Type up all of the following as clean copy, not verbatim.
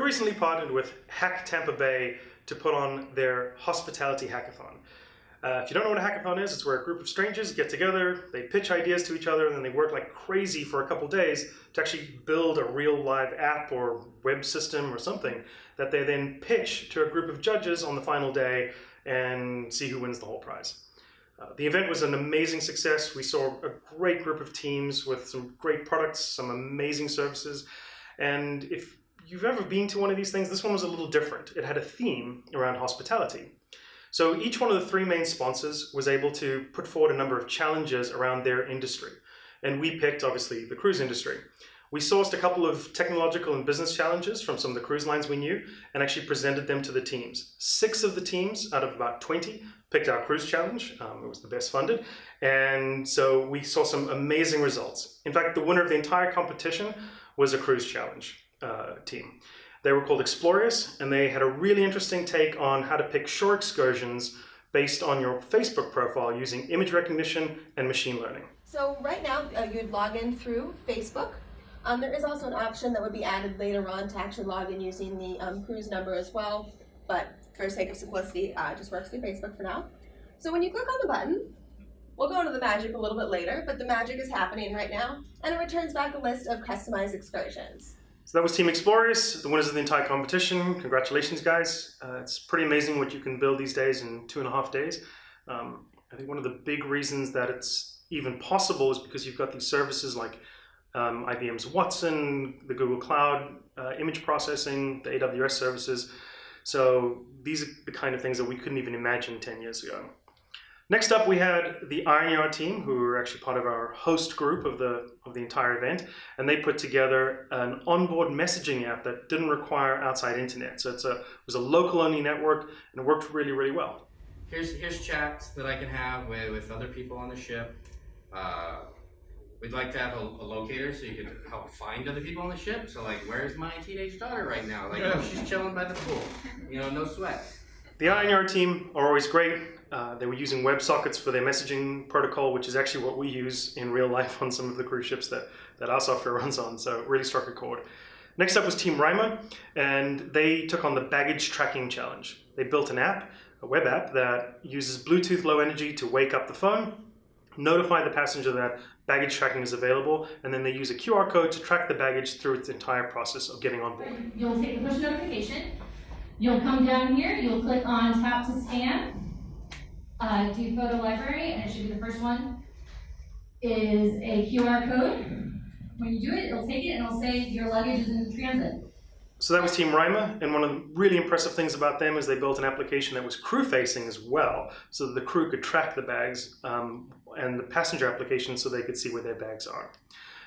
recently partnered with Hack Tampa Bay to put on their Hospitality Hackathon. If you don't know what a hackathon is, it's where a group of strangers get together, they pitch ideas to each other, and then they work like crazy for a couple days to actually build a real live app or web system or something that they then pitch to a group of judges on the final day and see who wins the whole prize. The event was an amazing success. We saw a great group of teams with some great products, some amazing services. And if you've ever been to one of these things, this one was a little different. It had a theme around hospitality. So each one of the three main sponsors was able to put forward a number of challenges around their industry. And we picked, obviously, the cruise industry. We sourced a couple of technological and business challenges from some of the cruise lines we knew and actually presented them to the teams. 6 of the teams out of about 20 picked our cruise challenge. It was the best funded. And so we saw some amazing results. In fact, the winner of the entire competition was a cruise challenge team. They were called Explorious, and they had a really interesting take on how to pick shore excursions based on your Facebook profile using image recognition and machine learning. So right now, you'd log in through Facebook. There is also an option that would be added later on to actually log in using the cruise number as well, but for sake of simplicity, it just works through Facebook for now. So when you click on the button, we'll go into the magic a little bit later, but the magic is happening right now, and it returns back a list of customized excursions. So that was Team Explorious, the winners of the entire competition. Congratulations, guys. It's pretty amazing what you can build these days in 2.5 days. I think one of the big reasons that it's even possible is because you've got these services like IBM's Watson, the Google Cloud, image processing, the AWS services. So these are the kind of things that we couldn't even imagine 10 years ago. Next up, we had the Iron Yard team, who were actually part of our host group of the entire event, and they put together an onboard messaging app that didn't require outside internet. So it was a local-only network, and it worked really, really well. Here's chats that I can have with other people on the ship. We'd like to have a locator so you can help find other people on the ship. So like, where's my teenage daughter right now? Like, oh, she's chilling by the pool. You know, no sweat. The Iron Yard team are always great. They were using WebSockets for their messaging protocol, which is actually what we use in real life on some of the cruise ships that our software runs on. So it really struck a chord. Next up was Team Reimer, and they took on the baggage tracking challenge. They built an app, a web app, that uses Bluetooth low energy to wake up the phone, notify the passenger that baggage tracking is available, and then they use a QR code to track the baggage through its entire process of getting on board. You'll take the push notification. You'll come down here, you'll click on tap to scan, do photo library, and it should be the first one, is a QR code. When you do it, it'll take it and it'll say your luggage is in transit. So that was Team Reimer, and one of the really impressive things about them is they built an application that was crew-facing as well, so that the crew could track the bags, and the passenger application so they could see where their bags are.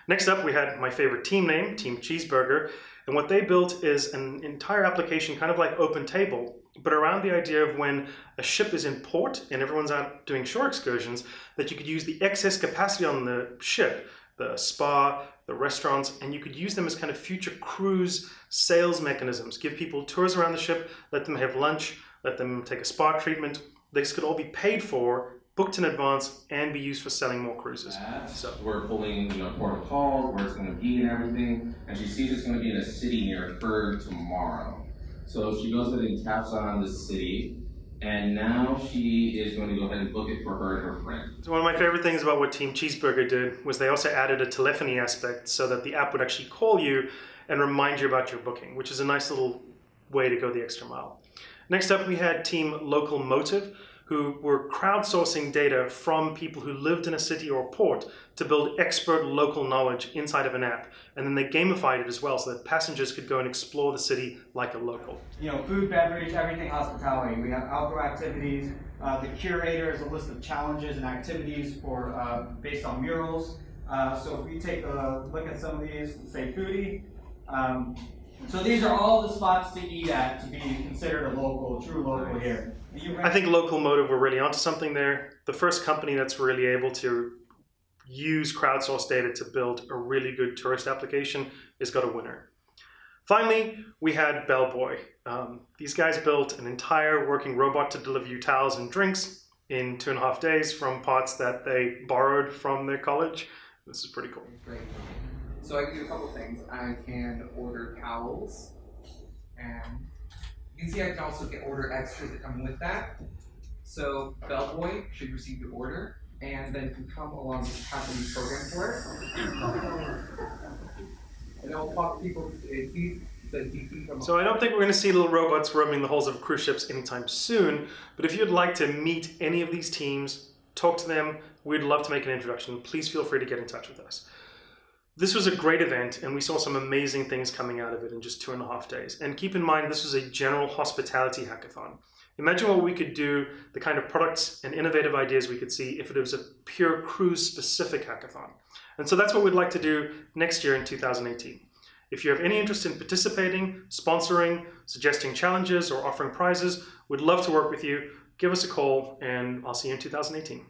Next up, we had my favorite team name, Team Cheeseburger, and what they built is an entire application, kind of like OpenTable, but around the idea of when a ship is in port and everyone's out doing shore excursions, that you could use the excess capacity on the ship, the spa, the restaurants, and you could use them as kind of future cruise sales mechanisms. Give people tours around the ship, let them have lunch, let them take a spa treatment. This could all be paid for, booked in advance, and be used for selling more cruises. So we're pulling, port of call, where it's going to be and everything, and she sees it's going to be in a city near her tomorrow. So she goes ahead and taps on the city, and now she is going to go ahead and book it for her and her friend. So one of my favorite things about what Team Cheeseburger did was they also added a telephony aspect so that the app would actually call you and remind you about your booking, which is a nice little way to go the extra mile. Next up, we had Team Local Motive, who were crowdsourcing data from people who lived in a city or port to build expert local knowledge inside of an app. And then they gamified it as well so that passengers could go and explore the city like a local. Food, beverage, everything hospitality. We have outdoor activities. The curator is a list of challenges and activities for based on murals. So if we take a look at some of these, say foodie. So these are all the spots to eat at to be considered a local, true local here. I think Local Motive were really onto something there. The first company that's really able to use crowdsourced data to build a really good tourist application has got a winner. Finally, we had Bellboy. These guys built an entire working robot to deliver you towels and drinks in 2.5 days from parts that they borrowed from their college. This is pretty cool. Great. So I can do a couple things. I can order towels And you can see I can also order extras that come with that. So bellboy should receive the order, and then can come along with the Japanese program for it. And I'll talk to people. So I don't think we're going to see little robots roaming the hulls of cruise ships anytime soon, but if you'd like to meet any of these teams, talk to them, we'd love to make an introduction. Please feel free to get in touch with us. This was a great event, and we saw some amazing things coming out of it in just 2.5 days. And keep in mind, this was a general hospitality hackathon. Imagine what we could do, the kind of products and innovative ideas we could see if it was a pure cruise-specific hackathon. And so that's what we'd like to do next year in 2018. If you have any interest in participating, sponsoring, suggesting challenges, or offering prizes, we'd love to work with you. Give us a call, and I'll see you in 2018.